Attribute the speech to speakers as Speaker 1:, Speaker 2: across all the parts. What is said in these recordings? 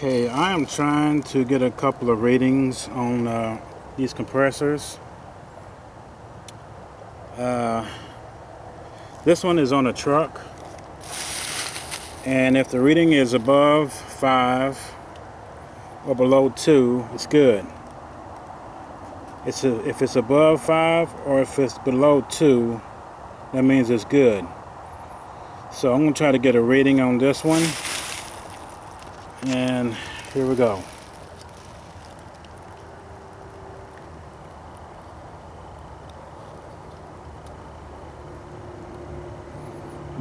Speaker 1: Okay, I am trying to get a couple of readings on these compressors. This one is on a truck, and if the reading is above 5 or below 2, it's good. If it's above 5 or if it's below 2, that means it's good. So I'm going to try to get a reading on this one, and here we go.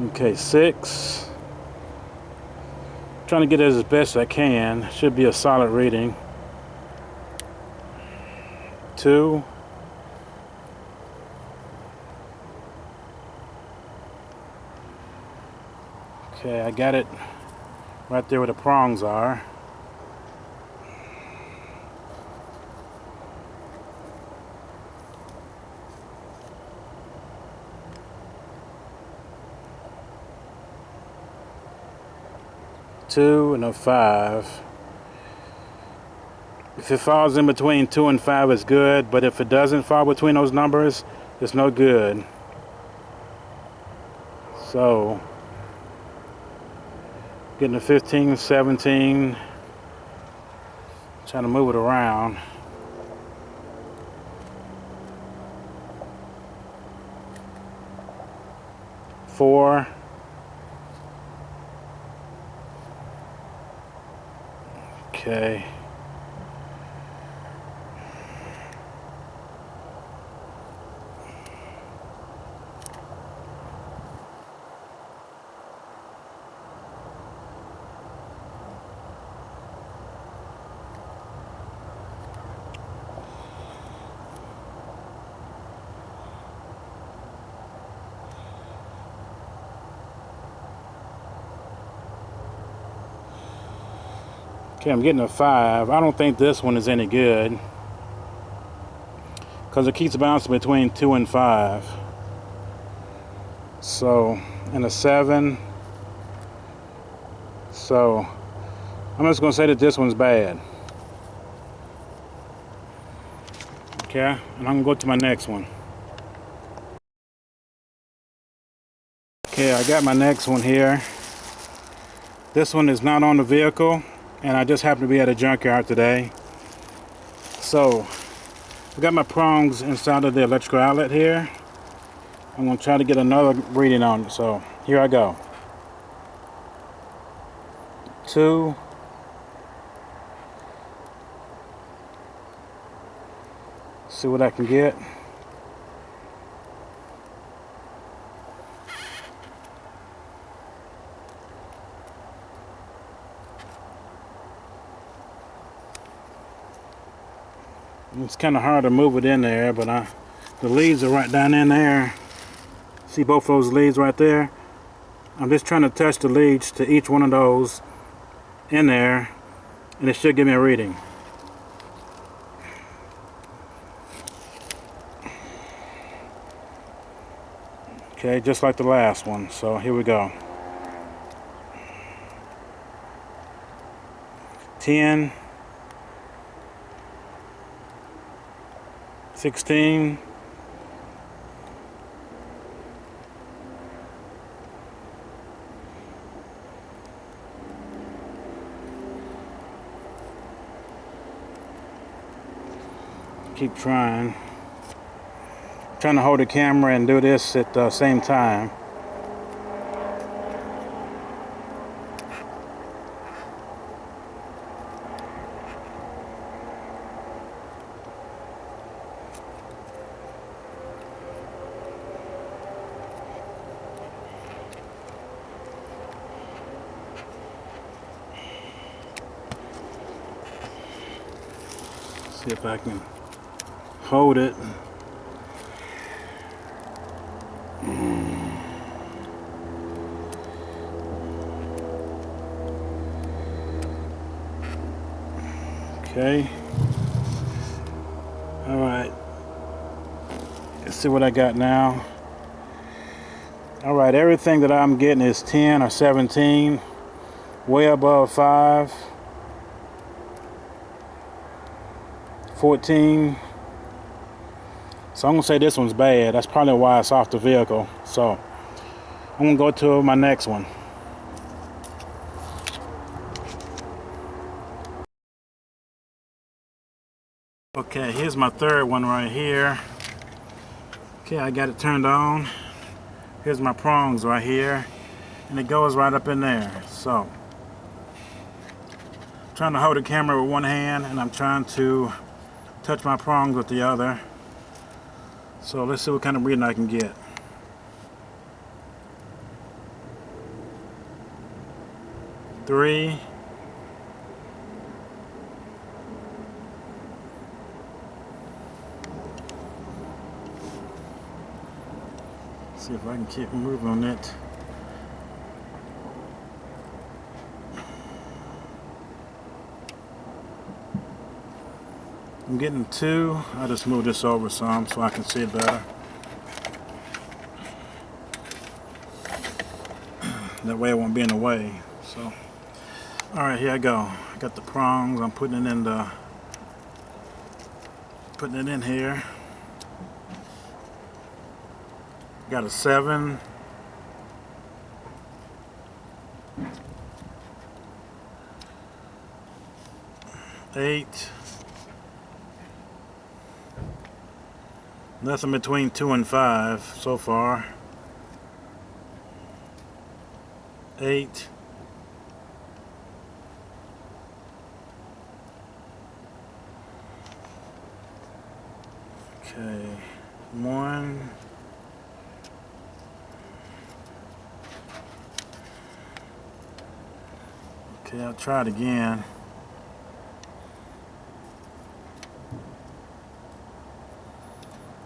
Speaker 1: Okay, 6. Trying to get it as best I can. Should be a solid reading. 2. Okay, I got it right there where the prongs are. 2 and a 5. If it falls in between 2 and 5, it's good, but if it doesn't fall between those numbers, it's no good. So, getting a 15, 17, trying to move it around. 4. Okay. Okay, I'm getting a 5. I don't think this one is any good because it keeps bouncing between 2 and 5. So, and a 7. So, I'm just going to say that this one's bad. Okay, and I'm going to go to my next one. Okay, I got my next one here. This one is not on the vehicle, and I just happened to be at a junkyard today. So, I got my prongs inside of the electrical outlet here. I'm going to try to get another reading on it. So, here I go. 2. See what I can get. It's kind of hard to move it in there, but the leads are right down in there. See both those leads right there? I'm just trying to touch the leads to each one of those in there, and it should give me a reading. Okay, just like the last one. So here we go. 10. 16. 'Keep trying. Trying to hold the camera and do this at the same time. See if I can hold it. Okay. All right. Let's see what I got now. All right, everything that I'm getting is 10 or 17, way above 5. 14. So I'm gonna say this one's bad. That's probably why it's off the vehicle. So I'm gonna go to my next one. Okay, here's my third one right here. Okay, I got it turned on. Here's my prongs right here, and it goes right up in there. So I'm trying to hold the camera with one hand, and I'm trying to touch my prongs with the other. So let's see what kind of reading I can get. Three. See if I can keep moving on it. I'm getting 2. I'll just move this over some so I can see it better. That way it won't be in the way. So, all right, here I go. I got the prongs. I'm putting it in here. Got a 7. Eight. Nothing between 2 and 5 so far. 8. Okay. 1. Okay, I'll try it again.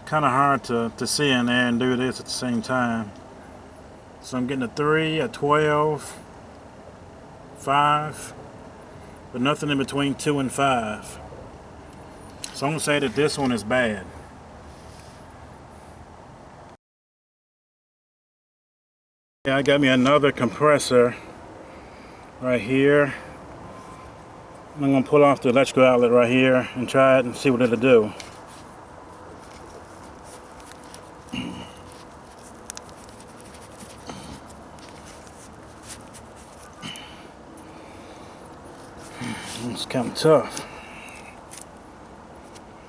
Speaker 1: Kind of hard to see in there and do this at the same time. So I'm getting a 3, a 12, 5, but nothing in between 2 and 5. So I'm gonna say that this one is bad. Yeah, I got me another compressor right here. I'm gonna pull off the electrical outlet right here and try it and see what it'll do. It's kind of tough.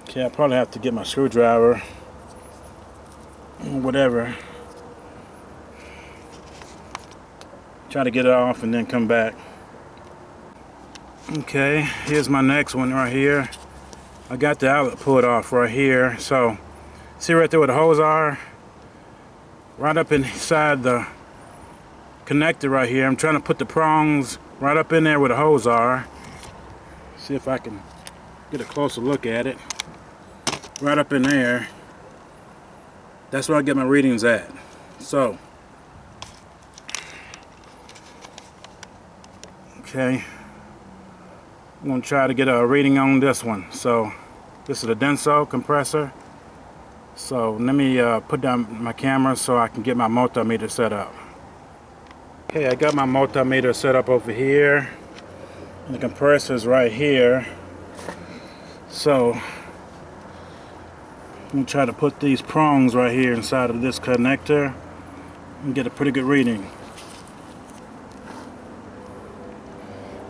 Speaker 1: Okay, I'll probably have to get my screwdriver or whatever. Try to get it off and then come back. Okay, here's my next one right here. I got the outlet pulled off right here. So, see right there where the holes are? Right up inside the connector right here. I'm trying to put the prongs right up in there where the holes are. See if I can get a closer look at it. Right up in there. That's where I get my readings at. So, okay, I'm gonna try to get a reading on this one. So, this is a Denso compressor. So let me put down my camera so I can get my multimeter set up. Okay, I got my multimeter set up over here. And the compressor's right here. So I'm gonna try to put these prongs right here inside of this connector and get a pretty good reading.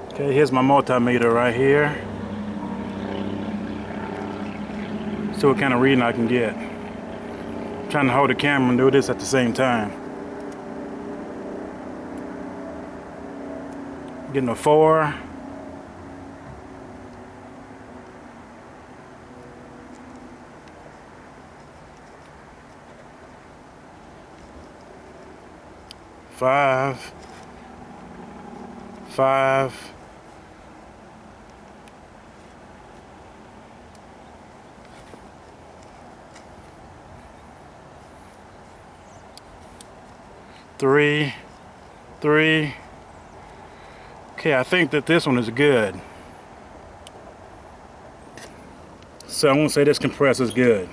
Speaker 1: Okay, here's my multimeter right here. See what kind of reading I can get. I'm trying to hold the camera and do this at the same time. Getting a 4. Five. 5. 3. 3. Okay, I think that this one is good. So I'm gonna say this compressor is good.